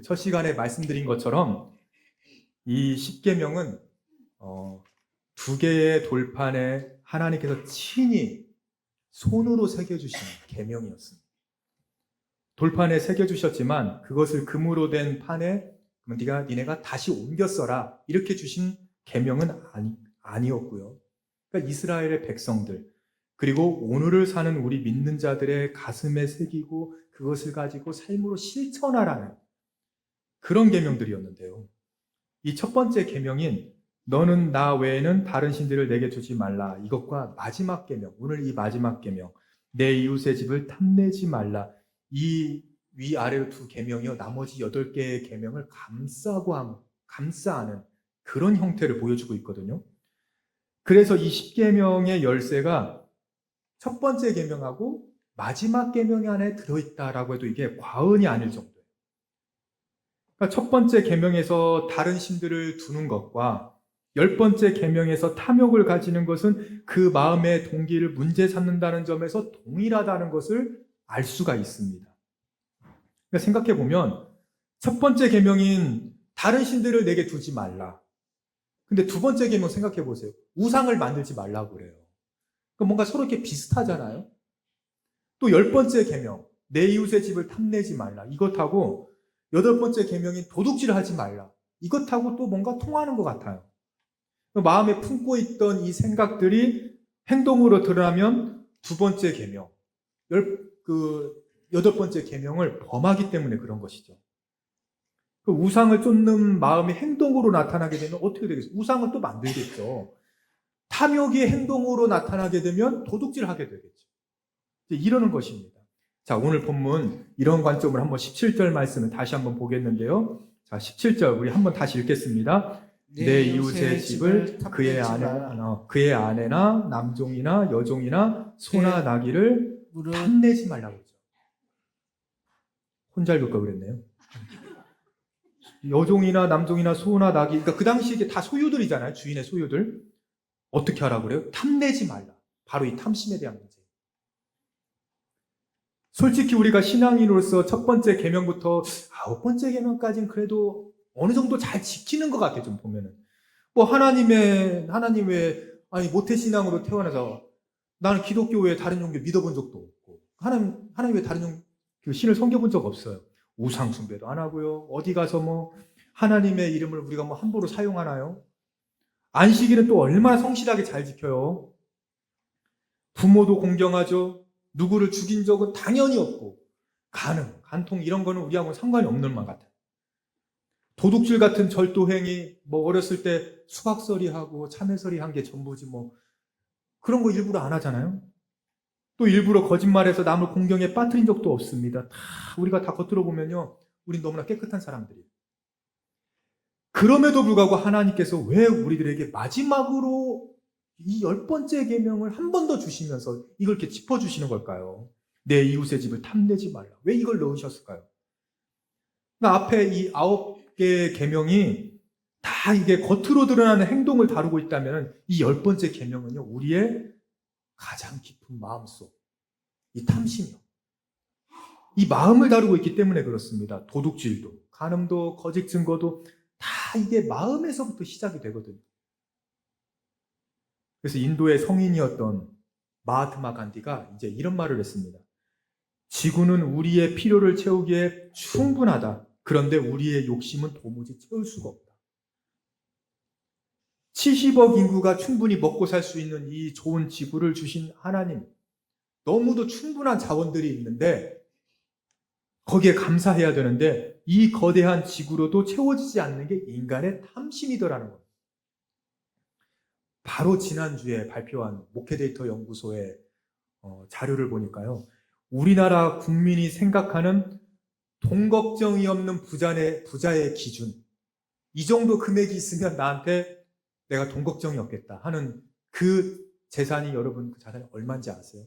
첫 시간에 말씀드린 것처럼 이 십계명은 두 개의 돌판에 하나님께서 친히 손으로 새겨주신 계명이었습니다. 돌판에 새겨주셨지만 그것을 금으로 된 판에 니네가 다시 옮겨 써라 이렇게 주신 계명은 아니었고요. 그러니까 이스라엘의 백성들 그리고 오늘을 사는 우리 믿는 자들의 가슴에 새기고 그것을 가지고 삶으로 실천하라는 그런 계명들이었는데요. 이 첫 번째 계명인 너는 나 외에는 다른 신들을 내게 두지 말라, 이것과 마지막 계명, 오늘 이 마지막 계명, 내 이웃의 집을 탐내지 말라, 이 위아래로 두 계명이요 나머지 8개의 계명을 감싸는 그런 형태를 보여주고 있거든요. 그래서 이 10계명의 열쇠가 첫 번째 계명하고 마지막 계명 안에 들어있다라고 해도 이게 과언이 아닐 정도예요. 그러니까 첫 번째 계명에서 다른 신들을 두는 것과 10번째 계명에서 탐욕을 가지는 것은 그 마음의 동기를 문제 삼는다는 점에서 동일하다는 것을 알 수가 있습니다. 그러니까 생각해 보면 첫 번째 계명인 다른 신들을 내게 두지 말라. 근데 두 번째 계명 생각해 보세요. 우상을 만들지 말라고 그래요. 그러니까 뭔가 서로 이렇게 비슷하잖아요. 또 10번째 계명, 내 이웃의 집을 탐내지 말라. 이것하고 8번째 계명인 도둑질을 하지 말라. 이것하고 또 뭔가 통하는 것 같아요. 마음에 품고 있던 이 생각들이 행동으로 드러나면 두 번째 계명, 8번째 계명을 범하기 때문에 그런 것이죠. 그 우상을 쫓는 마음이 행동으로 나타나게 되면 어떻게 되겠어요? 우상을 또 만들겠죠. 탐욕이 행동으로 나타나게 되면 도둑질을 하게 되겠죠. 이러는 것입니다. 자, 오늘 본문 이런 관점을 한번 17절 말씀을 다시 한번 보겠는데요. 자, 17절 우리 한번 다시 읽겠습니다. 내 이웃의 집을 그의 아내나 남종이나 여종이나 소나 나귀를 탐내지 말라고 했죠. 혼자 읽을 걸 그랬네요. 여종이나 남종이나 소나 나귀, 그러니까 그 당시 이게 다 소유들이잖아요. 주인의 소유들. 어떻게 하라고 그래요? 탐내지 말라. 바로 이 탐심에 대한 문제. 솔직히 우리가 신앙인으로서 첫 번째 계명부터 9번째 계명까지는 그래도 어느 정도 잘 지키는 것 같아요. 좀 보면은 뭐 하나님 외에 모태신앙으로 태어나서 나는 기독교 외에 다른 종교 믿어본 적도 없고 하나님 외에 다른 신을 섬겨본 적 없어요. 우상 숭배도 안 하고요. 어디 가서 뭐 하나님의 이름을 우리가 뭐 함부로 사용하나요? 안식일은 또 얼마나 성실하게 잘 지켜요. 부모도 공경하죠. 누구를 죽인 적은 당연히 없고 간통 이런 거는 우리하고는 상관이 없는 것 같아요. 도둑질 같은 절도행위 뭐 어렸을 때 수박서리하고 참외서리 한 게 전부지 뭐 그런 거 일부러 안 하잖아요. 또 일부러 거짓말해서 남을 공경에 빠뜨린 적도 없습니다. 우리가 다 겉으로 보면요 우린 너무나 깨끗한 사람들이에요. 그럼에도 불구하고 하나님께서 왜 우리들에게 마지막으로 이 10번째 계명을 한 번 더 주시면서 이걸 이렇게 짚어주시는 걸까요? 내 이웃의 집을 탐내지 말라. 왜 이걸 넣으셨을까요? 그러니까 앞에 이 9개의 계명이 다 이게 겉으로 드러나는 행동을 다루고 있다면 이 10번째 계명은요 우리의 가장 깊은 마음속 이 탐심이요. 이 마음을 다루고 있기 때문에 그렇습니다. 도둑질도, 간음도, 거짓 증거도 다 이게 마음에서부터 시작이 되거든요. 그래서 인도의 성인이었던 마하트마 간디가 이제 이런 말을 했습니다. 지구는 우리의 필요를 채우기에 충분하다. 그런데 우리의 욕심은 도무지 채울 수가 없다. 70억 인구가 충분히 먹고 살 수 있는 이 좋은 지구를 주신 하나님, 너무도 충분한 자원들이 있는데 거기에 감사해야 되는데 이 거대한 지구로도 채워지지 않는 게 인간의 탐심이더라는 겁니다. 바로 지난주에 발표한 목회데이터 연구소의 자료를 보니까요. 우리나라 국민이 생각하는 돈 걱정이 없는 부자의 기준, 이 정도 금액이 있으면 나한테 내가 돈 걱정이 없겠다 하는 그 재산이 여러분 그 자산이 얼마인지 아세요?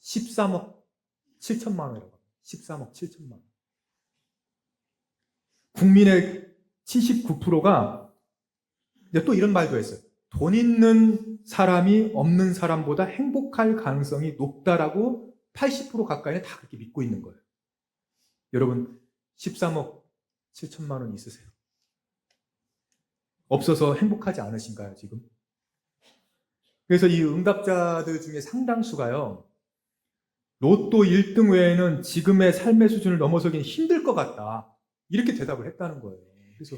13억 7천만 원이라고 합니다. 13억 7천만 원. 국민의 79%가 또 이런 말도 했어요. 돈 있는 사람이 없는 사람보다 행복할 가능성이 높다라고 80% 가까이는 다 그렇게 믿고 있는 거예요. 여러분, 13억 7천만 원 있으세요? 없어서 행복하지 않으신가요, 지금? 그래서 이 응답자들 중에 상당수가요, 로또 1등 외에는 지금의 삶의 수준을 넘어서기는 힘들 것 같다. 이렇게 대답을 했다는 거예요. 그래서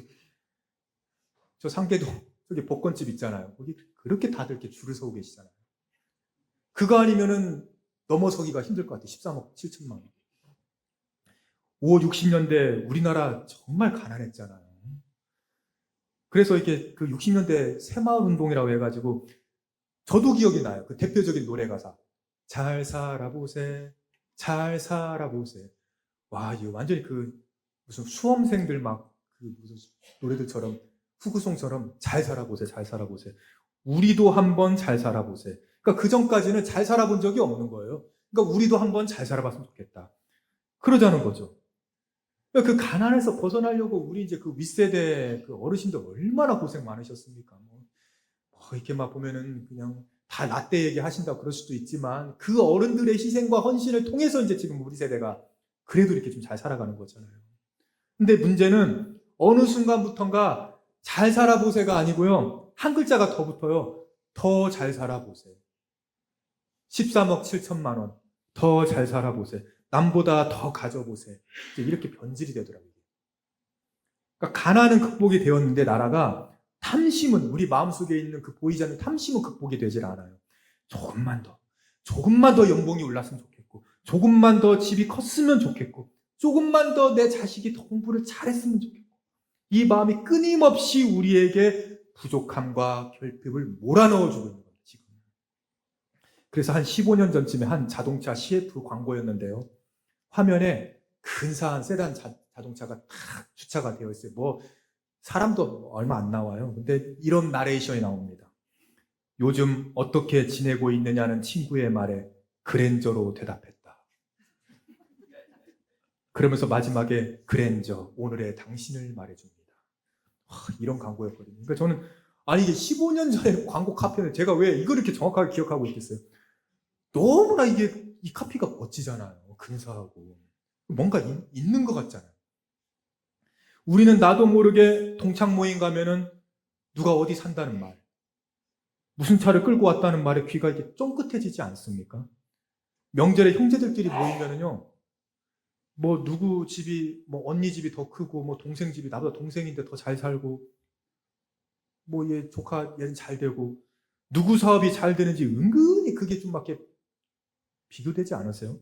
저 상계동 저기 복권집 있잖아요. 거기 그렇게 다들 이렇게 줄을 서고 계시잖아요. 그거 아니면은 넘어서기가 힘들 것 같아요. 13억 7천만 원. 5, 60년대 우리나라 정말 가난했잖아요. 그래서 이게 그 60년대 새마을 운동이라고 해가지고 저도 기억이 나요. 그 대표적인 노래 가사. 잘 살아보세, 잘 살아보세. 와, 이거 완전히 그 무슨 수험생들 막 그 무슨 노래들처럼 후구송처럼 잘 살아보세, 잘 살아보세. 우리도 한번 잘 살아보세. 그러니까 그 전까지는 잘 살아본 적이 없는 거예요. 그러니까 우리도 한번 잘 살아봤으면 좋겠다. 그러자는 거죠. 그러니까 그 가난에서 벗어나려고 우리 이제 그 윗세대 그 어르신들 얼마나 고생 많으셨습니까? 이렇게 막 보면은 그냥 다 라떼 얘기 하신다 그럴 수도 있지만 그 어른들의 희생과 헌신을 통해서 이제 지금 우리 세대가 그래도 이렇게 좀 잘 살아가는 거잖아요. 근데 문제는 어느 순간부턴가 잘 살아보세가 아니고요. 한 글자가 더 붙어요. 더 잘 살아보세. 13억 7천만 원. 더 잘 살아보세. 남보다 더 가져보세. 이제 이렇게 변질이 되더라고요. 그러니까 가난은 극복이 되었는데 나라가 탐심은 우리 마음속에 있는 그 보이지 않는 탐심은 극복이 되질 않아요. 조금만 더 연봉이 올랐으면 좋겠고, 조금만 더 집이 컸으면 좋겠고, 조금만 더 내 자식이 더 공부를 잘했으면 좋겠고, 이 마음이 끊임없이 우리에게 부족함과 결핍을 몰아넣어주고 있는 겁니다, 지금. 그래서 한 15년 전쯤에 한 자동차 CF 광고였는데요. 화면에 근사한 세단 자동차가 탁 주차가 되어 있어요. 사람도 얼마 안 나와요. 근데 이런 나레이션이 나옵니다. 요즘 어떻게 지내고 있느냐는 친구의 말에 그랜저로 대답했다. 그러면서 마지막에 그랜저, 오늘의 당신을 말해줍니다. 이런 광고였거든요. 그러니까 저는 이게 15년 전에 광고 카피는 제가 왜 이걸 이렇게 정확하게 기억하고 있겠어요? 너무나 이 카피가 멋지잖아요. 근사하고. 뭔가 있는 것 같잖아요. 우리는 나도 모르게 동창 모임 가면은 누가 어디 산다는 말, 무슨 차를 끌고 왔다는 말에 귀가 이렇게 쫑긋해지지 않습니까? 명절에 형제들끼리 모이면은요, 누구 집이, 언니 집이 더 크고, 동생 집이 나보다 동생인데 더 잘 살고, 얘 조카 얘는 잘 되고, 누구 사업이 잘 되는지 은근히 그게 좀 막 이렇게 비교되지 않으세요?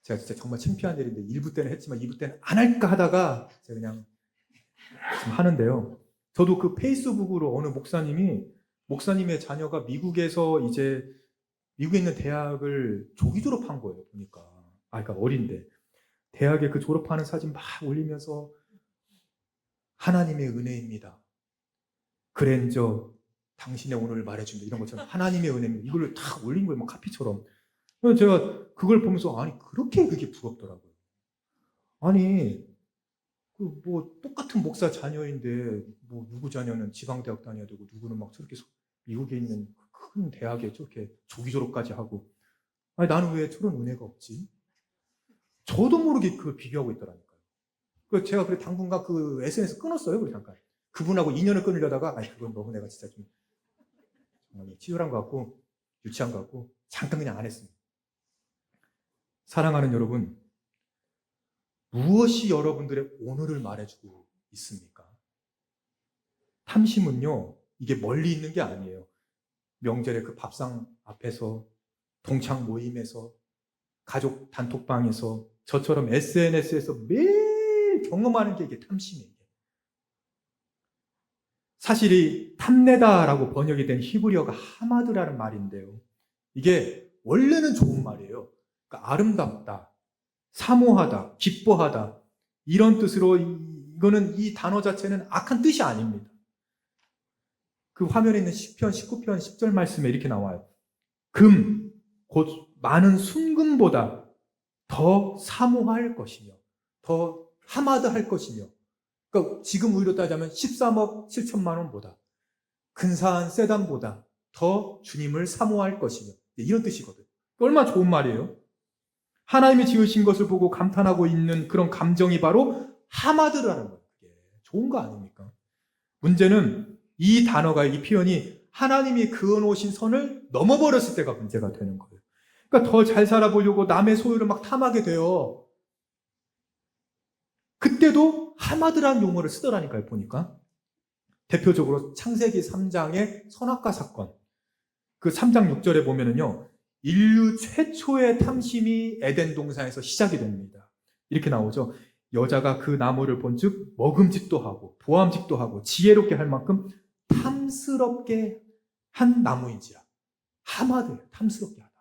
제가 진짜 정말 창피한 일인데 1부 때는 했지만 2부 때는 안 할까 하다가 제가 그냥 좀 하는데요. 저도 그 페이스북으로 어느 목사님의 자녀가 미국에 있는 대학을 조기 졸업한 거예요, 보니까. 그러니까 어린데. 대학에 그 졸업하는 사진 막 올리면서 하나님의 은혜입니다. 그랜저, 당신의 오늘 말해준다. 이런 것처럼 하나님의 은혜입니다. 이걸 다 올린 거예요, 카피처럼. 그래서 제가 그걸 보면서 그렇게 그게 부럽더라고요. 똑같은 목사 자녀인데, 누구 자녀는 지방대학 다녀야 되고, 누구는 막 저렇게 미국에 있는 큰 대학에 저렇게 조기 졸업까지 하고, 나는 왜 저런 은혜가 없지? 저도 모르게 그걸 비교하고 있더라니까요. 제가 당분간 그 SNS 끊었어요, 잠깐. 그분하고 인연을 끊으려다가, 그건 너무 내가 진짜 좀, 치졸한 것 같고, 유치한 것 같고, 잠깐 그냥 안 했습니다. 사랑하는 여러분, 무엇이 여러분들의 오늘을 말해주고 있습니까? 탐심은요, 이게 멀리 있는 게 아니에요. 명절에 그 밥상 앞에서, 동창 모임에서, 가족 단톡방에서, 저처럼 SNS에서 매일 경험하는 게 이게 탐심이에요. 사실 이 탐내다라고 번역이 된 히브리어가 하마드라는 말인데요. 이게 원래는 좋은 말이에요. 그러니까 아름답다, 사모하다, 기뻐하다 이런 뜻으로 이거는 이 단어 자체는 악한 뜻이 아닙니다. 그 화면에 있는 시편 19편 10절 말씀에 이렇게 나와요. 금, 곧 많은 순금보다 더 사모할 것이며 더 하마드할 것이며 그러니까 지금 우리로 따지면 13억 7천만 원보다 근사한 세단보다 더 주님을 사모할 것이며 이런 뜻이거든요. 얼마나 좋은 말이에요. 하나님이 지으신 것을 보고 감탄하고 있는 그런 감정이 바로 하마드라는 거예요. 그게 좋은 거 아닙니까? 문제는 이 단어가, 이 표현이 하나님이 그어놓으신 선을 넘어버렸을 때가 문제가 되는 거예요. 그러니까 더 잘 살아보려고 남의 소유를 막 탐하게 돼요. 그때도 하마드라는 용어를 쓰더라니까요, 보니까. 대표적으로 창세기 3장의 선악과 사건. 그 3장 6절에 보면은요, 인류 최초의 탐심이 에덴 동산에서 시작이 됩니다. 이렇게 나오죠. 여자가 그 나무를 본즉 먹음직도 하고 보암직도 하고 지혜롭게 할 만큼 탐스럽게 한 나무인지라. 하마드예요. 탐스럽게 하다.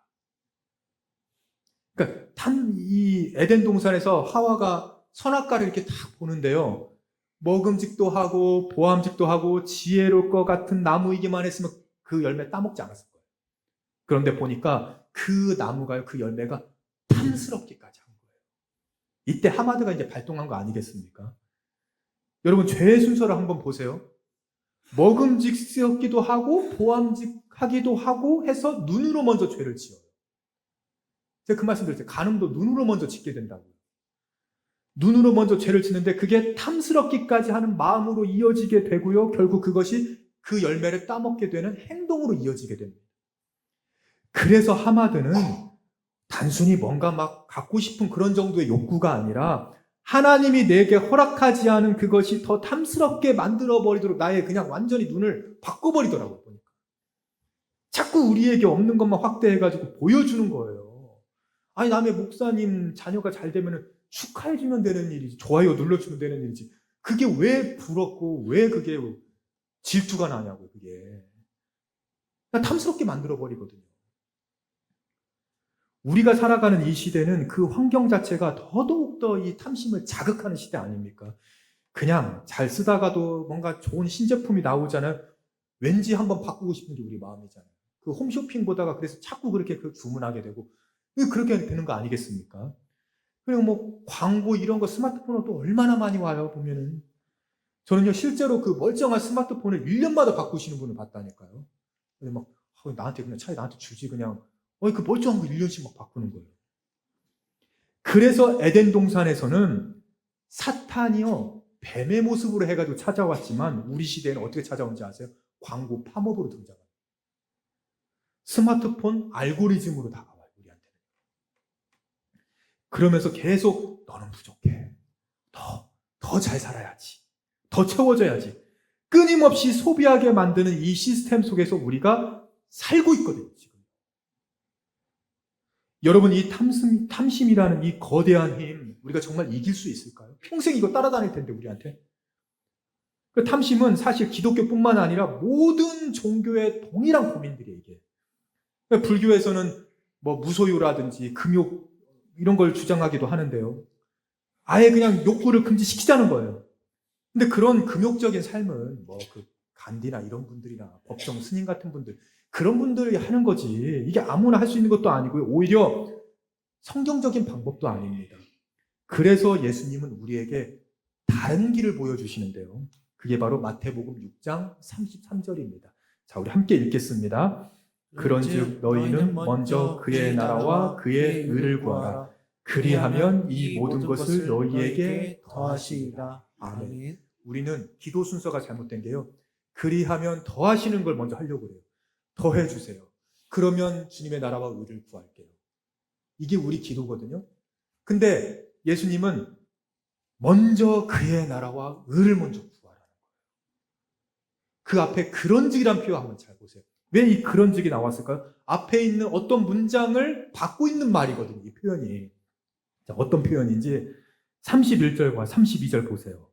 그러니까 이 에덴 동산에서 하와가 선악과를 이렇게 딱 보는데요. 먹음직도 하고 보암직도 하고 지혜로울 것 같은 나무이기만 했으면 그 열매 따먹지 않았을 거예요. 그런데 보니까 그 나무가, 그 열매가 탐스럽기까지 한 거예요. 이때 하마드가 이제 발동한 거 아니겠습니까? 여러분, 죄의 순서를 한번 보세요. 먹음직스럽기도 하고 보암직하기도 하고 해서 눈으로 먼저 죄를 지어요. 제가 그 말씀 드렸죠. 간음도 눈으로 먼저 짓게 된다고요. 눈으로 먼저 죄를 짓는데 그게 탐스럽기까지 하는 마음으로 이어지게 되고요. 결국 그것이 그 열매를 따먹게 되는 행동으로 이어지게 됩니다. 그래서 하마드는 단순히 뭔가 막 갖고 싶은 그런 정도의 욕구가 아니라 하나님이 내게 허락하지 않은 그것이 더 탐스럽게 만들어버리도록 나의 그냥 완전히 눈을 바꿔버리더라고요. 보니까. 자꾸 우리에게 없는 것만 확대해가지고 보여주는 거예요. 아니, 남의 목사님 자녀가 잘 되면 축하해주면 되는 일이지, 좋아요 눌러주면 되는 일이지, 그게 왜 부럽고 왜 그게 질투가 나냐고요. 그게 탐스럽게 만들어버리거든요. 우리가 살아가는 이 시대는 그 환경 자체가 더더욱더 이 탐심을 자극하는 시대 아닙니까? 그냥 잘 쓰다가도 뭔가 좋은 신제품이 나오잖아요. 왠지 한번 바꾸고 싶은 게 우리 마음이잖아요. 그 홈쇼핑 보다가 그래서 자꾸 그렇게 주문하게 되고 그렇게 되는 거 아니겠습니까? 그리고 뭐 광고 이런 거 스마트폰으로 또 얼마나 많이 와요, 보면은. 저는요, 실제로 그 멀쩡한 스마트폰을 1년마다 바꾸시는 분을 봤다니까요. 근데 막, 나한테 그냥 차라리 나한테 주지, 그냥. 그 멀쩡한 거 1년씩 막 바꾸는 거예요. 그래서 에덴 동산에서는 사탄이요, 뱀의 모습으로 해가지고 찾아왔지만 우리 시대에는 어떻게 찾아온지 아세요? 광고 팝업으로 등장합니다. 스마트폰 알고리즘으로 다가와요, 우리한테는. 그러면서 계속 너는 부족해. 더 잘 살아야지. 더 채워져야지. 끊임없이 소비하게 만드는 이 시스템 속에서 우리가 살고 있거든요, 지금. 여러분, 이 탐심이라는 이 거대한 힘, 우리가 정말 이길 수 있을까요? 평생 이거 따라다닐 텐데, 우리한테. 그 탐심은 사실 기독교뿐만 아니라 모든 종교의 동일한 고민들이에요, 이게. 불교에서는 뭐 무소유라든지 금욕, 이런 걸 주장하기도 하는데요. 아예 그냥 욕구를 금지시키자는 거예요. 근데 그런 금욕적인 삶은 뭐 그 간디나 이런 분들이나 법정 스님 같은 분들, 그런 분들이 하는 거지. 이게 아무나 할 수 있는 것도 아니고요. 오히려 성경적인 방법도 아닙니다. 그래서 예수님은 우리에게 다른 길을 보여주시는데요. 그게 바로 마태복음 6장 33절입니다. 자, 우리 함께 읽겠습니다. 그런즉 너희는 먼저 그의 나라와 그의 의를 구하라. 그리하면 이 모든 것을 너희에게 더하시리라. 아멘. 우리는 기도 순서가 잘못된 게요. 그리하면 더하시는 걸 먼저 하려고 해요. 더해주세요. 그러면 주님의 나라와 의를 구할게요. 이게 우리 기도거든요. 근데 예수님은 먼저 그의 나라와 의를 먼저 구하라는 거예요. 그 앞에 그런즉이란 표현 한번 잘 보세요. 왜 이 그런즉이 나왔을까요? 앞에 있는 어떤 문장을 받고 있는 말이거든요, 이 표현이. 자, 어떤 표현인지 31절과 32절 보세요.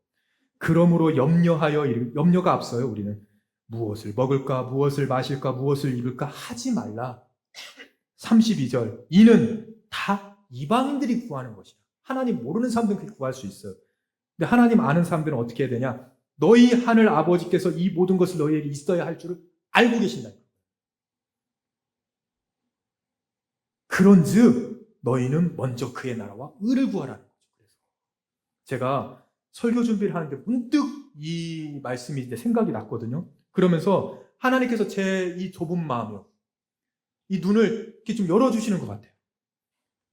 그러므로 염려가 앞서요. 우리는 무엇을 먹을까, 무엇을 마실까, 무엇을 입을까 하지 말라. 32절, 이는 다 이방인들이 구하는 것이야. 하나님 모르는 사람들은 구할 수 있어요. 근데 하나님 아는 사람들은 어떻게 해야 되냐? 너희 하늘 아버지께서 이 모든 것을 너희에게 있어야 할 줄을 알고 계신다. 그런즉 너희는 먼저 그의 나라와 의를 구하라는 거죠. 그래서 제가 설교 준비를 하는데 문득 이 말씀이 이제 생각이 났거든요. 그러면서 하나님께서 제 이 좁은 마음이요, 이 눈을 이렇게 좀 열어주시는 것 같아요.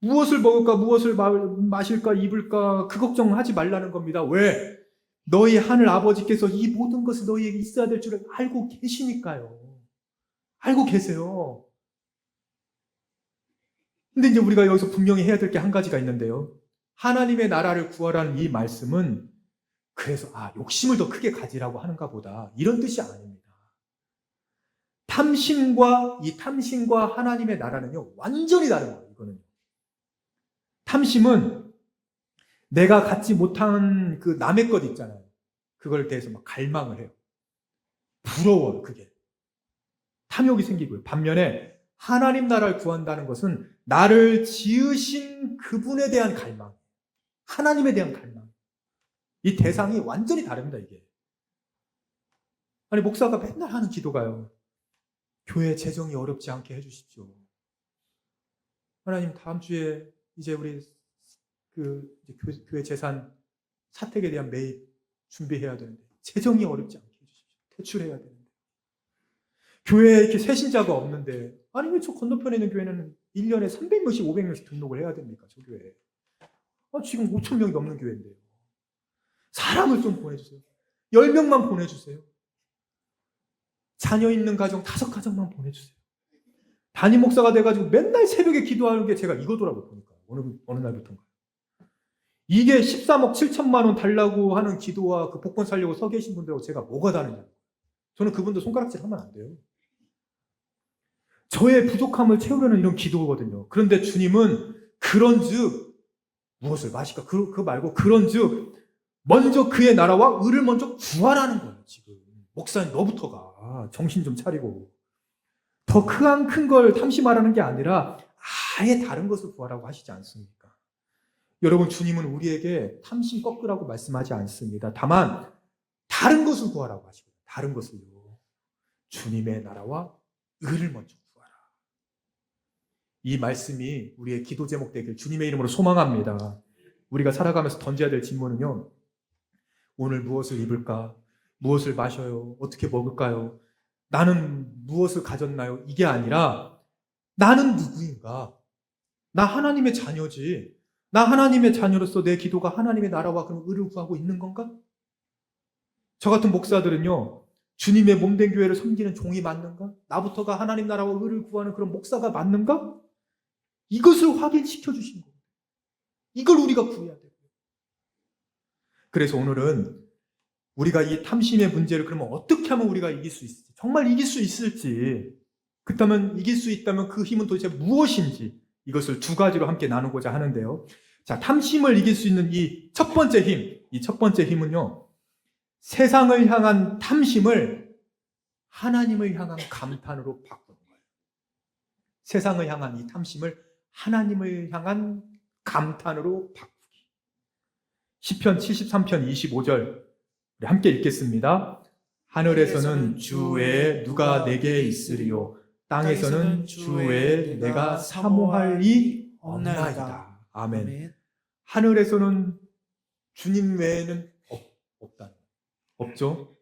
무엇을 먹을까, 무엇을 마실까, 입을까, 그 걱정하지 말라는 겁니다. 왜? 너희 하늘 아버지께서 이 모든 것이 너희에게 있어야 될 줄 알고 계시니까요. 알고 계세요. 근데 이제 우리가 여기서 분명히 해야 될 게 한 가지가 있는데요. 하나님의 나라를 구하라는 이 말씀은 그래서 욕심을 더 크게 가지라고 하는가 보다 이런 뜻이 아닙니다. 탐심과 하나님의 나라는요 완전히 다른 거예요. 이거는 탐심은 내가 갖지 못한 그 남의 것 있잖아요. 그걸 대해서 막 갈망을 해요. 부러워요. 그게 탐욕이 생기고요. 반면에 하나님 나라를 구한다는 것은 나를 지으신 그분에 대한 갈망, 하나님에 대한 갈망. 이 대상이 완전히 다릅니다. 이게 아니 목사가 맨날 하는 기도가요. 교회 재정이 어렵지 않게 해주십시오. 하나님 다음 주에 이제 우리 이제 교회 재산 사택에 대한 매입 준비해야 되는데 재정이 어렵지 않게 해주십시오. 대출해야 되는데 교회에 이렇게 새신자가 없는데 아니 왜 저 건너편에 있는 교회는 1년에 300명씩 500명씩 등록을 해야 됩니까? 저 교회에 지금 5,000명이 넘는 교회인데요. 사람을 좀 보내주세요. 10명만 보내주세요. 자녀 있는 가정 5가정만 보내주세요. 담임 목사가 돼가지고 맨날 새벽에 기도하는 게 제가 이거더라고요. 보니까 어느 날부터인가. 이게 13억 7천만 원 달라고 하는 기도와 그 복권 살려고 서 계신 분들하고 제가 뭐가 다르냐. 저는 그분들 손가락질 하면 안 돼요. 저의 부족함을 채우려는 이런 기도거든요. 그런데 주님은 그런즉 무엇을 마실까? 그 말고 그런즉 먼저 그의 나라와 의를 먼저 구하라는 거예요. 지금 목사님 너부터가 정신 좀 차리고 더 큰 걸 탐심하라는 게 아니라 아예 다른 것을 구하라고 하시지 않습니까? 여러분 주님은 우리에게 탐심 꺾으라고 말씀하지 않습니다. 다만 다른 것을 구하라고 하시거든요. 다른 것을요. 주님의 나라와 의를 먼저 구하라. 이 말씀이 우리의 기도 제목 되길 주님의 이름으로 소망합니다. 우리가 살아가면서 던져야 될 질문은요. 오늘 무엇을 입을까? 무엇을 마셔요? 어떻게 먹을까요? 나는 무엇을 가졌나요? 이게 아니라 나는 누구인가? 나 하나님의 자녀지. 나 하나님의 자녀로서 내 기도가 하나님의 나라와 그런 의를 구하고 있는 건가? 저 같은 목사들은요. 주님의 몸된 교회를 섬기는 종이 맞는가? 나부터가 하나님 나라와 의를 구하는 그런 목사가 맞는가? 이것을 확인시켜 주신 거예요. 이걸 우리가 구해야 돼요. 그래서 오늘은 우리가 이 탐심의 문제를 그러면 어떻게 하면 우리가 이길 수 있을지, 정말 이길 수 있을지, 그렇다면 이길 수 있다면 그 힘은 도대체 무엇인지 이것을 두 가지로 함께 나누고자 하는데요. 자, 탐심을 이길 수 있는 이 첫 번째 힘은요. 세상을 향한 탐심을 하나님을 향한 감탄으로 바꾸는 거예요. 세상을 향한 이 탐심을 하나님을 향한 감탄으로 바꾸기. 시편 73편 25절 함께 읽겠습니다. 하늘에서는 주 외에 누가 내게 있으리요 땅에서는 주 외에 내가 사모할 이 없나이다. 아멘. 하늘에서는 주님 외에는 없다. 없죠.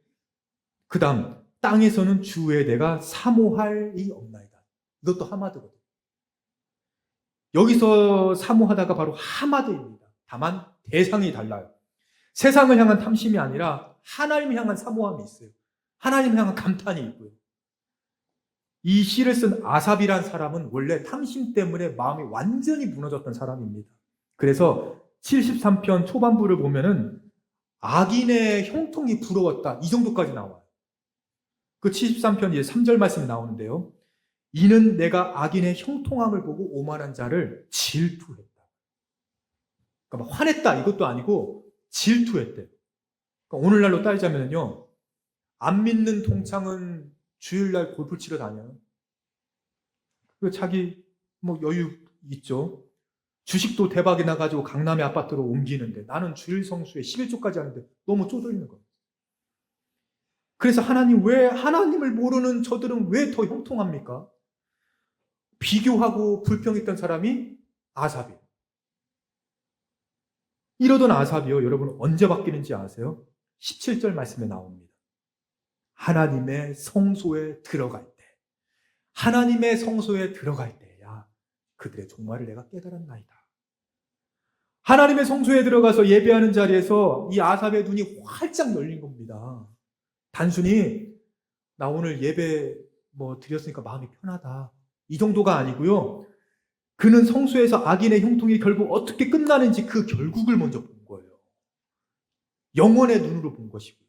그 다음 땅에서는 주 외에 내가 사모할 이 없나이다. 이것도 하마드거든요. 여기서 사모하다가 바로 하마드입니다. 다만 대상이 달라요. 세상을 향한 탐심이 아니라 하나님을 향한 사모함이 있어요. 하나님을 향한 감탄이 있고요. 이 시를 쓴 아삽이란 사람은 원래 탐심 때문에 마음이 완전히 무너졌던 사람입니다. 그래서 73편 초반부를 보면은 악인의 형통이 부러웠다. 이 정도까지 나와요. 그 73편 이제 3절 말씀이 나오는데요. 이는 내가 악인의 형통함을 보고 오만한 자를 질투했다. 그러니까 막 화냈다 이것도 아니고 질투했대. 그러니까 오늘날로 따지자면요. 안 믿는 동창은 주일날 골프 치러 다녀요. 자기 여유 있죠. 주식도 대박이 나가지고 강남의 아파트로 옮기는데 나는 주일 성수에 11조까지 하는데 너무 쪼들리는 거예요. 그래서 하나님을 모르는 저들은 왜 더 형통합니까? 비교하고 불평했던 사람이 아삽이에요. 이러던 아삽이요. 여러분 언제 바뀌는지 아세요? 17절 말씀에 나옵니다. 하나님의 성소에 들어갈 때. 하나님의 성소에 들어갈 때야 그들의 종말을 내가 깨달았나이다. 하나님의 성소에 들어가서 예배하는 자리에서 이 아삽의 눈이 활짝 열린 겁니다. 단순히 나 오늘 예배 드렸으니까 마음이 편하다, 이 정도가 아니고요. 그는 성소에서 악인의 형통이 결국 어떻게 끝나는지 그 결국을 먼저 본 거예요. 영원의 눈으로 본 것이고요.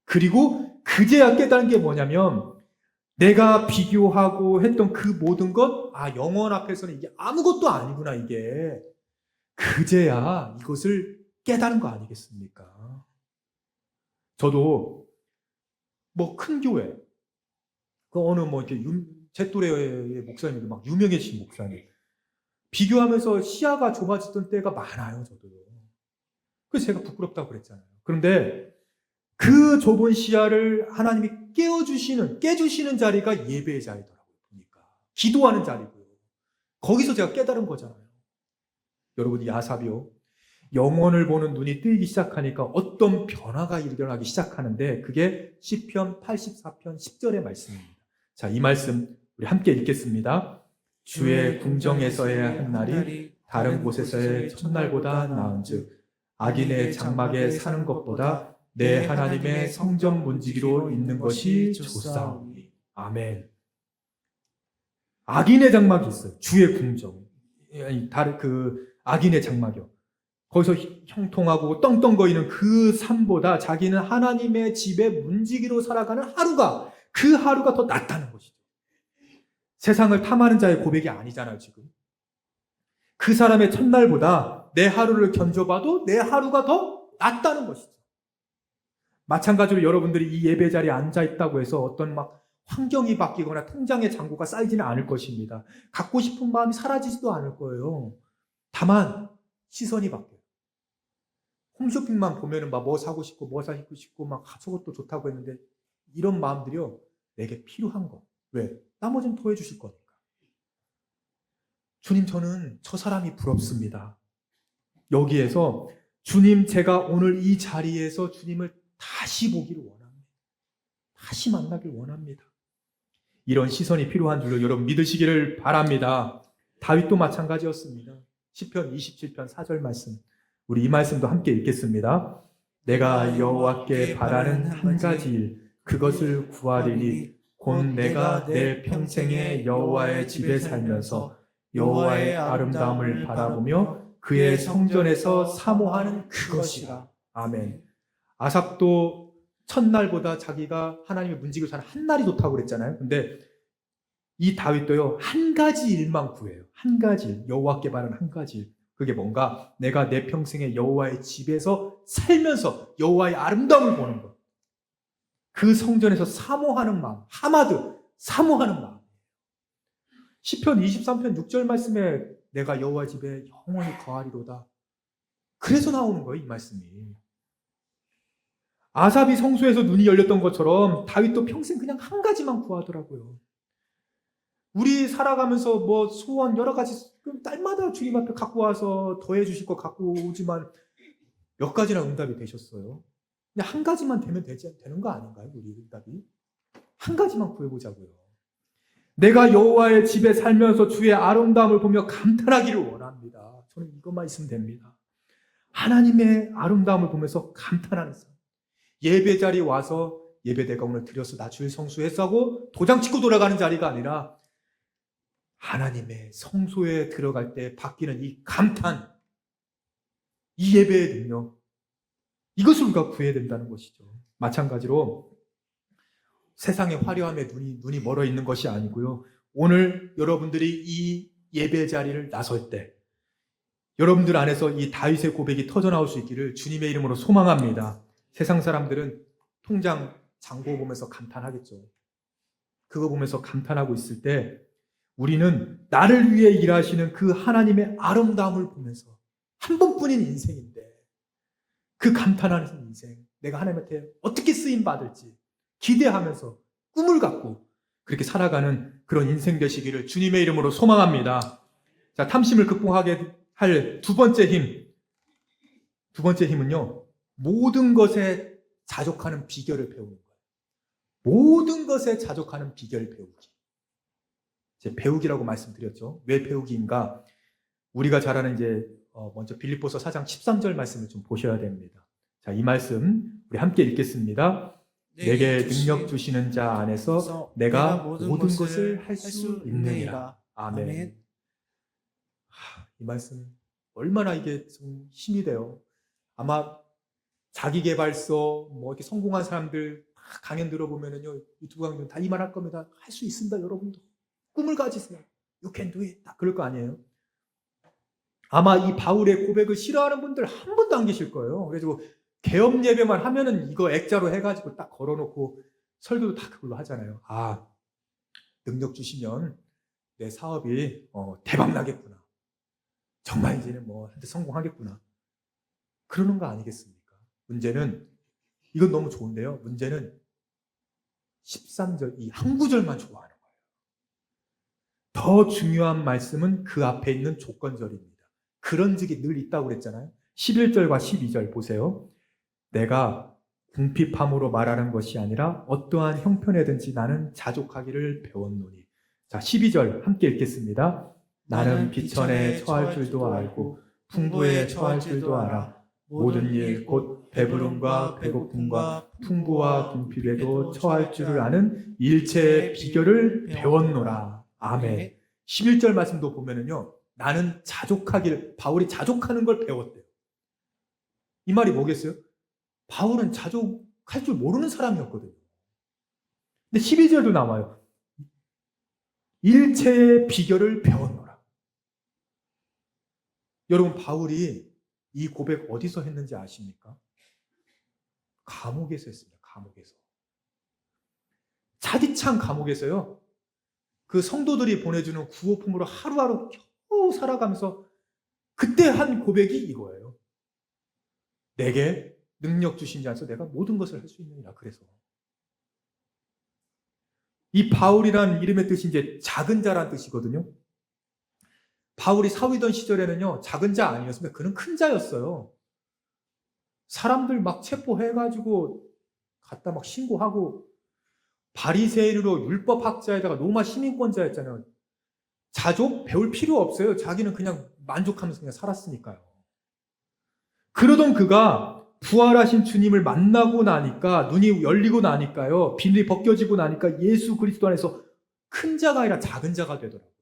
그리고 그제야 깨달은 게 뭐냐면, 내가 비교하고 했던 그 모든 것, 영원 앞에서는 이게 아무것도 아니구나, 이게. 그제야 이것을 깨달은 거 아니겠습니까? 저도 큰 교회, 어느 이렇게 제 또래의 목사님들, 막 유명해진 목사님, 비교하면서 시야가 좁아졌던 때가 많아요, 저도요. 그래서 제가 부끄럽다고 그랬잖아요. 그런데 그 좁은 시야를 하나님이 깨주시는 자리가 예배의 자리더라고요, 보니까. 기도하는 자리고요. 거기서 제가 깨달은 거잖아요. 여러분, 이 아삽이요, 영혼을 보는 눈이 뜨이기 시작하니까 어떤 변화가 일어나기 시작하는데, 그게 시편 84편 10절의 말씀입니다. 자, 이 말씀 우리 함께 읽겠습니다. 주의 궁정에서의 한 날이 다른 곳에서의 첫날보다 나은즉 악인의 장막에 사는 것보다 내 하나님의 성전 문지기로 있는 것이 좋사오니. 아멘. 악인의 장막이 있어요. 주의 궁정. 악인의 장막이요. 거기서 형통하고 떵떵거리는 그 삶보다 자기는 하나님의 집에 문지기로 살아가는 그 하루가 더 낫다는 것이죠. 세상을 탐하는 자의 고백이 아니잖아요, 지금. 그 사람의 첫날보다 내 하루를 견뎌봐도 내 하루가 더 낫다는 것이죠. 마찬가지로 여러분들이 이 예배 자리에 앉아 있다고 해서 어떤 환경이 바뀌거나 통장의 잔고가 쌓이지는 않을 것입니다. 갖고 싶은 마음이 사라지지도 않을 거예요. 다만 시선이 바뀌어요. 홈쇼핑만 보면은 뭐 사고 싶고 뭐 사고 싶고 저것도 좋다고 했는데, 이런 마음들이요, 내게 필요한 거. 왜? 나머지는 더 해주실 거니까. 주님, 저는 저 사람이 부럽습니다. 여기에서 주님, 제가 오늘 이 자리에서 주님을 다시 보기를 원합니다. 다시 만나길 원합니다. 이런 시선이 필요한 줄로 여러분 믿으시기를 바랍니다. 다윗도 마찬가지였습니다. 시편 27편 4절 말씀, 우리 이 말씀도 함께 읽겠습니다. 내가 여호와께 바라는 한 가지 일, 그것을 구하리니 곧 내가 내 평생에 여호와의 집에 살면서 여호와의 아름다움을 바라보며 그의 성전에서 사모하는 그것이라. 아멘. 아삽도 첫날보다 자기가 하나님의 문지기로 사는 한 날이 좋다고 그랬잖아요. 근데 이 다윗도요, 한 가지 일만 구해요. 한 가지 일, 여호와께 바라는 한 가지 일. 그게 뭔가, 내가 내 평생에 여호와의 집에서 살면서 여호와의 아름다움을 보는 것. 그 성전에서 사모하는 마음, 하마드, 사모하는 마음. 시편 23편 6절 말씀에 내가 여호와 집에 영원히 거하리로다. 그래서 나오는 거예요, 이 말씀이. 아삽이 성소에서 눈이 열렸던 것처럼 다윗도 평생 그냥 한 가지만 구하더라고요. 우리 살아가면서 소원 여러 가지 딸마다 주님 앞에 갖고 와서 더해 주실 거 갖고 오지만 몇 가지나 응답이 되셨어요. 근데 한 가지만 되면 되는 거 아닌가요? 우리 응답이 한 가지만 구해보자고요. 내가 여호와의 집에 살면서 주의 아름다움을 보며 감탄하기를 원합니다. 저는 이것만 있으면 됩니다. 하나님의 아름다움을 보면서 감탄하는 삶. 예배 자리에 와서 예배 내가 오늘 드렸어, 나 주일 성수했어 하고 도장 찍고 돌아가는 자리가 아니라 하나님의 성소에 들어갈 때 바뀌는 이 감탄, 이 예배의 능력, 이것을 우리가 구해야 된다는 것이죠. 마찬가지로 세상의 화려함에 눈이 멀어 있는 것이 아니고요. 오늘 여러분들이 이 예배 자리를 나설 때 여러분들 안에서 이 다윗의 고백이 터져나올 수 있기를 주님의 이름으로 소망합니다. 세상 사람들은 통장 잔고 보면서 감탄하겠죠. 그거 보면서 감탄하고 있을 때 우리는 나를 위해 일하시는 그 하나님의 아름다움을 보면서 한 번뿐인 인생인데 그 감탄하는 인생, 내가 하나님한테 어떻게 쓰임 받을지 기대하면서 꿈을 갖고 그렇게 살아가는 그런 인생 되시기를 주님의 이름으로 소망합니다. 자, 탐심을 극복하게 할 두 번째 힘. 두 번째 힘은요, 모든 것에 자족하는 비결을 배우는 거예요. 모든 것에 자족하는 비결을 배우기. 이제 배우기라고 말씀드렸죠. 왜 배우기인가? 우리가 잘 아는 이제 먼저 빌립보서 4장 13절 말씀을 좀 보셔야 됩니다. 자, 이 말씀 우리 함께 읽겠습니다. 내게 능력 주시는 자 안에서 내가 모든 것을 할 수 있느니라. 아멘. 이 말씀 얼마나 이게 좀 힘이 돼요. 아마 자기계발서 뭐 이렇게 성공한 사람들 강연 들어보면은요, 유튜브 강연 다 이 말 할 겁니다. 할 수 있습니다, 여러분도. 꿈을 가지세요. You can do it. 다 그럴 거 아니에요. 아마 이 바울의 고백을 싫어하는 분들 한 분도 안 계실 거예요. 그래서 개업 예배만 하면은 이거 액자로 해가지고 딱 걸어놓고 설교도 다 그걸로 하잖아요. 아, 능력 주시면 내 사업이 대박 나겠구나. 정말 이제는 뭐 성공하겠구나. 그러는 거 아니겠습니까? 문제는 이건 너무 좋은데요. 문제는 13절 이 한 구절만 좋아하는 거예요. 더 중요한 말씀은 그 앞에 있는 조건절입니다. 그런 적이 늘 있다고 그랬잖아요. 11절과 12절 보세요. 내가 궁핍함으로 말하는 것이 아니라 어떠한 형편에든지 나는 자족하기를 배웠노니. 자, 12절 함께 읽겠습니다. 나는 비천에 처할 줄도 알고 풍부에 처할 줄도 알아. 모든 일 곧 배부름과 배고픔과 풍부와 궁핍에도 처할 줄을 아는 일체의 비결을 배웠노라. 아멘. 11절 말씀도 보면은요, 나는 자족하길, 바울이 자족하는 걸 배웠대요. 이 말이 뭐겠어요? 바울은 자족할 줄 모르는 사람이었거든요. 근데 12절도 나와요. 일체의 비결을 배웠노라. 여러분, 바울이 이 고백 어디서 했는지 아십니까? 감옥에서 했습니다. 감옥에서. 차디찬 감옥에서요. 그 성도들이 보내주는 구호품으로 하루하루 겨우 살아가면서 그때 한 고백이 이거예요. 내게 능력 주신 자에서 내가 모든 것을 할 수 있느니라. 그래서 이 바울이라는 이름의 뜻이 이제 작은 자라는 뜻이거든요. 바울이 사위던 시절에는요, 작은 자 아니었습니다. 그는 큰 자였어요. 사람들 막 체포해가지고 갖다 막 신고하고 바리새인으로 율법학자에다가 로마 시민권자였잖아요. 자족 배울 필요 없어요. 자기는 그냥 만족하면서 그냥 살았으니까요. 그러던 그가 부활하신 주님을 만나고 나니까, 눈이 열리고 나니까요, 비늘이 벗겨지고 나니까 예수 그리스도 안에서 큰 자가 아니라 작은 자가 되더라고요.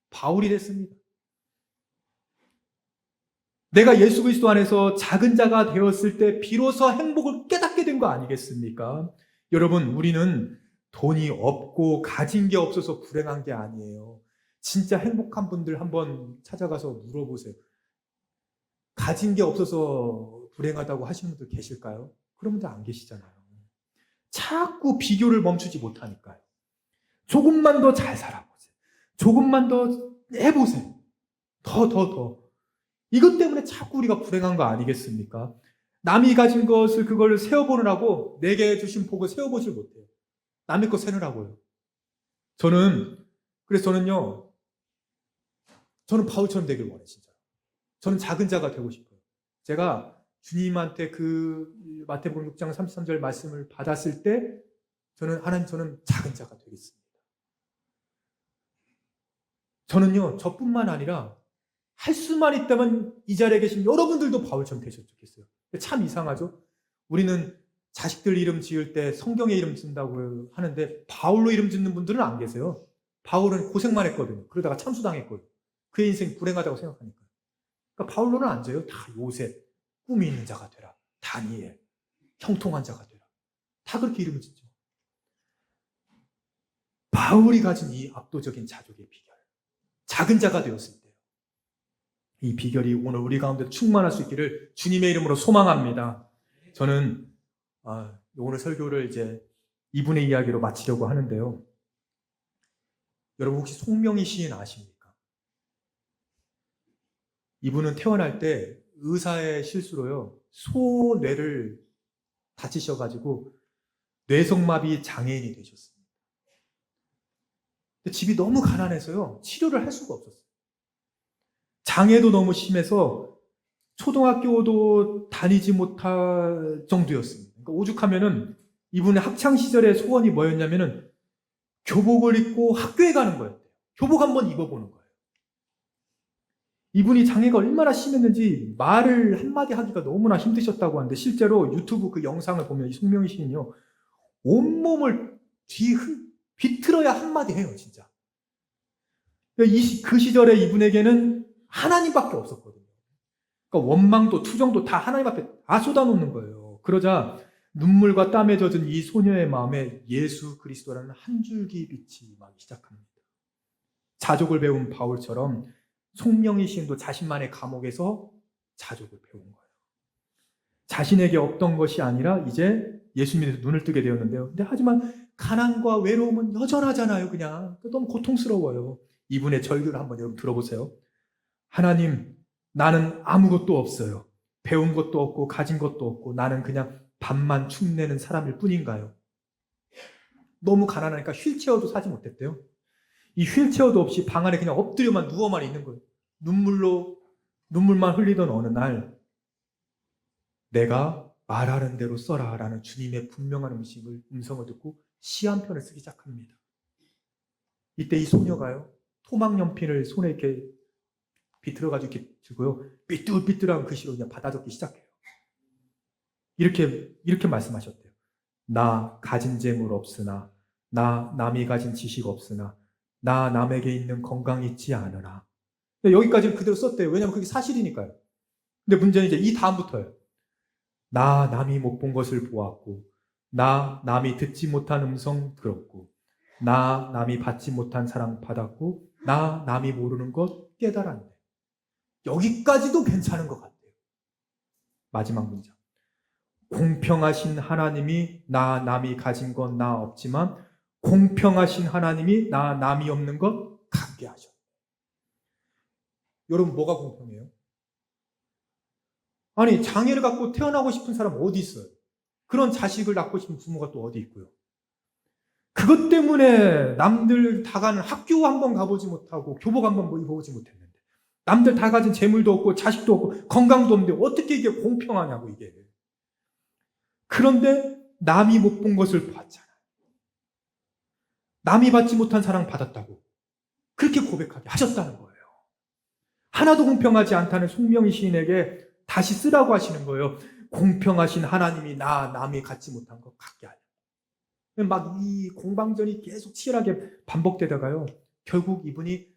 바울이 됐습니다. 내가 예수 그리스도 안에서 작은 자가 되었을 때 비로소 행복을 깨닫게 된 거 아니겠습니까? 여러분, 우리는 돈이 없고 가진 게 없어서 불행한 게 아니에요. 진짜 행복한 분들 한번 찾아가서 물어보세요. 가진 게 없어서 불행하다고 하시는 분들 계실까요? 그런 분들 안 계시잖아요. 자꾸 비교를 멈추지 못하니까요. 조금만 더 잘 살아보세요. 조금만 더 해보세요. 더. 이것 때문에 자꾸 우리가 불행한 거 아니겠습니까? 남이 가진 것을 그걸 세어보느라고 내게 주신 복을 세어보질 못해요. 남의 거 세느라고요. 그래서 저는요, 저는 바울처럼 되길 원해요, 진짜. 저는 작은 자가 되고 싶어요. 제가 주님한테 그 마태복음 6장 33절 말씀을 받았을 때 하나님, 저는 작은 자가 되겠습니다. 저는요, 저뿐만 아니라 할 수만 있다면 이 자리에 계신 여러분들도 바울처럼 되셨으면 좋겠어요. 참 이상하죠? 우리는 자식들 이름 지을 때 성경의 이름 짓는다고 하는데 바울로 이름 짓는 분들은 안 계세요. 바울은 고생만 했거든요. 그러다가 참수당했거든요. 그의 인생 불행하다고 생각하니까. 그러니까 바울로는 안 져요. 다 요셉, 꿈이 있는 자가 되라. 다니엘, 형통한 자가 되라. 다 그렇게 이름을 짓죠. 바울이 가진 이 압도적인 자족의 비결. 작은 자가 되었을 때 이 비결이 오늘 우리 가운데 충만할 수 있기를 주님의 이름으로 소망합니다. 저는 오늘 설교를 이제 이분의 이야기로 마치려고 하는데요. 여러분 혹시 송명희 시인 아십니까? 이분은 태어날 때 의사의 실수로요, 소뇌를 다치셔가지고 뇌성마비 장애인이 되셨습니다. 근데 집이 너무 가난해서요, 치료를 할 수가 없었어요. 장애도 너무 심해서 초등학교도 다니지 못할 정도였습니다. 그러니까 오죽하면은 이분의 학창시절의 소원이 뭐였냐면은 교복을 입고 학교에 가는 거였대요. 교복 한번 입어보는 거예요. 이분이 장애가 얼마나 심했는지 말을 한마디 하기가 너무나 힘드셨다고 하는데 실제로 유튜브 그 영상을 보면 이 송명희 시인이요. 온몸을 비틀어야 한마디 해요, 진짜. 그 시절에 이분에게는 하나님밖에 없었거든요. 그러니까 원망도 투정도 다 하나님 앞에 다 쏟아놓는 거예요. 그러자 눈물과 땀에 젖은 이 소녀의 마음에 예수 그리스도라는 한 줄기 빛이 임하기 시작합니다. 자족을 배운 바울처럼 송명희 시인도 자신만의 감옥에서 자족을 배운 거예요. 자신에게 없던 것이 아니라 이제 예수님에서 눈을 뜨게 되었는데요. 근데 하지만 가난과 외로움은 여전하잖아요. 그냥 너무 고통스러워요. 이분의 절규를 한번 여러분 들어보세요. 하나님, 나는 아무것도 없어요. 배운 것도 없고 가진 것도 없고 나는 그냥 밥만 축내는 사람일 뿐인가요? 너무 가난하니까 휠체어도 사지 못했대요. 이 휠체어도 없이 방 안에 그냥 엎드려만 누워만 있는 거예요. 눈물만 흘리던 어느 날 내가 말하는 대로 써라라는 주님의 분명한 음성을 듣고 시 한 편을 쓰기 시작합니다. 이때 이 소녀가요, 토막 연필을 손에 이렇게 비틀어가지고 이렇게 들고요, 삐뚤삐뚤한 글씨로 그냥 받아 적기 시작해요. 이렇게 말씀하셨대요. 나 가진 재물 없으나, 나 남이 가진 지식 없으나, 나 남에게 있는 건강 있지 않으나. 여기까지는 그대로 썼대요. 왜냐하면 그게 사실이니까요. 근데 문제는 이제 이 다음부터예요. 나 남이 못 본 것을 보았고, 나 남이 듣지 못한 음성 들었고, 나 남이 받지 못한 사랑 받았고, 나 남이 모르는 것 깨달았네. 여기까지도 괜찮은 것 같아요. 마지막 문장. 공평하신 하나님이 나 남이 가진 건 나 없지만 공평하신 하나님이 나 남이 없는 것 갖게 하셨네. 여러분, 뭐가 공평해요? 아니, 장애를 갖고 태어나고 싶은 사람 어디 있어요? 그런 자식을 낳고 싶은 부모가 또 어디 있고요? 그것 때문에 남들 다 가는 학교 한번 가보지 못하고 교복 한번 입어보지 못했는데, 남들 다 가진 재물도 없고 자식도 없고 건강도 없는데 어떻게 이게 공평하냐고, 이게. 그런데 남이 못 본 것을 봤잖아요. 남이 받지 못한 사랑 받았다고 그렇게 고백하게 하셨다는 거예요. 하나도 공평하지 않다는 송명희 시인에게 다시 쓰라고 하시는 거예요. 공평하신 하나님이 나 남이 갖지 못한 것 갖게 하려. 막 이 공방전이 계속 치열하게 반복되다가요, 결국 이분이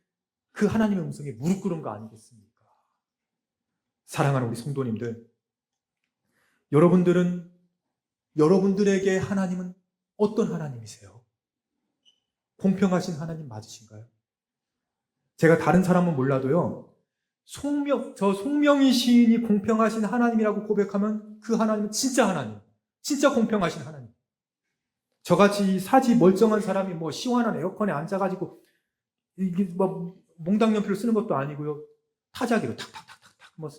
그 하나님의 음성에 무릎 꿇은 거 아니겠습니까? 사랑하는 우리 성도님들, 여러분들에게 하나님은 어떤 하나님이세요? 공평하신 하나님 맞으신가요? 제가 다른 사람은 몰라도요, 송명희 시인이 공평하신 하나님이라고 고백하면 그 하나님은 진짜 하나님, 진짜 공평하신 하나님. 저같이 사지 멀쩡한 사람이 뭐 시원한 에어컨에 앉아가지고 이게 뭐 몽당연필을 쓰는 것도 아니고요, 타자기로 탁탁탁탁탁 뭐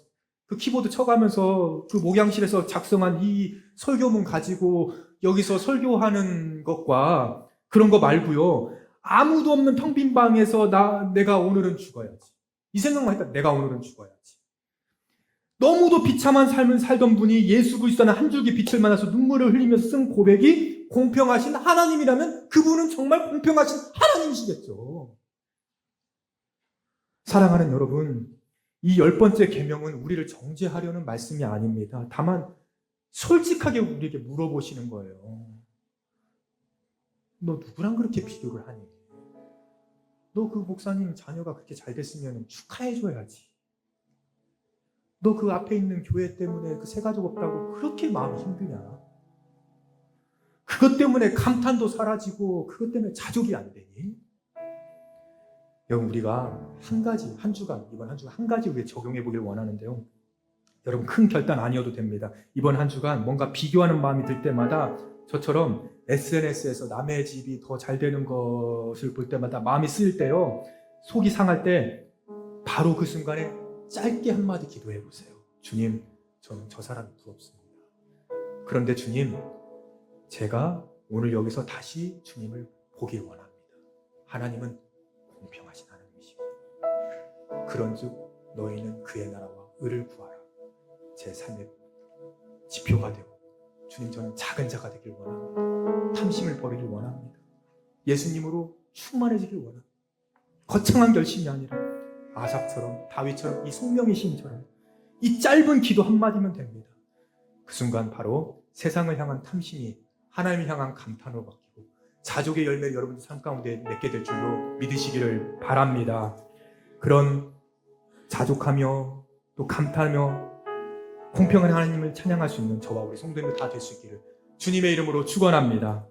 그 키보드 쳐가면서 그 목양실에서 작성한 이 설교문 가지고 여기서 설교하는 것과 그런 거 말고요, 아무도 없는 텅빈 방에서 내가 오늘은 죽어야지, 이 생각만 했다. 내가 오늘은 죽어야지. 너무도 비참한 삶을 살던 분이 예수 그리스도는 한 줄기 빛을 만나서 눈물을 흘리면서 쓴 고백이 공평하신 하나님이라면 그분은 정말 공평하신 하나님이시겠죠. 사랑하는 여러분, 이 10번째 계명은 우리를 정죄하려는 말씀이 아닙니다. 다만 솔직하게 우리에게 물어보시는 거예요. 너 누구랑 그렇게 비교를 하니? 너 그 목사님 자녀가 그렇게 잘 됐으면 축하해줘야지. 너 그 앞에 있는 교회 때문에 그 새 가족 없다고 그렇게 마음이 힘드냐? 그것 때문에 감탄도 사라지고 그것 때문에 자족이 안 되니? 여러분, 우리가 이번 한 주간 한 가지 우리가 적용해 보길 원하는데요. 여러분, 큰 결단 아니어도 됩니다. 이번 한 주간 뭔가 비교하는 마음이 들 때마다 저처럼 SNS에서 남의 집이 더 잘 되는 것을 볼 때마다 마음이 쓰일 때요, 속이 상할 때 바로 그 순간에 짧게 한마디 기도해 보세요. 주님, 저는 저 사람이 부럽습니다. 그런데 주님, 제가 오늘 여기서 다시 주님을 보길 원합니다. 하나님은 공평하신 하나님이시고 그런즉 너희는 그의 나라와 의를 구하라. 제 삶의 지표가 되고, 주님, 저는 작은 자가 되길 원합니다. 탐심을 버리길 원합니다. 예수님으로 충만해지길 원합니다. 거창한 결심이 아니라 아삽처럼, 다윗처럼, 이 송명의 시인처럼 이 짧은 기도 한마디면 됩니다. 그 순간 바로 세상을 향한 탐심이 하나님을 향한 감탄으로 바뀌고 자족의 열매를 여러분들 삶 가운데 맺게 될 줄로 믿으시기를 바랍니다. 그런 자족하며 또 감탄하며 공평한 하나님을 찬양할 수 있는 저와 우리 성도님들 다 될 수 있기를 주님의 이름으로 축원합니다.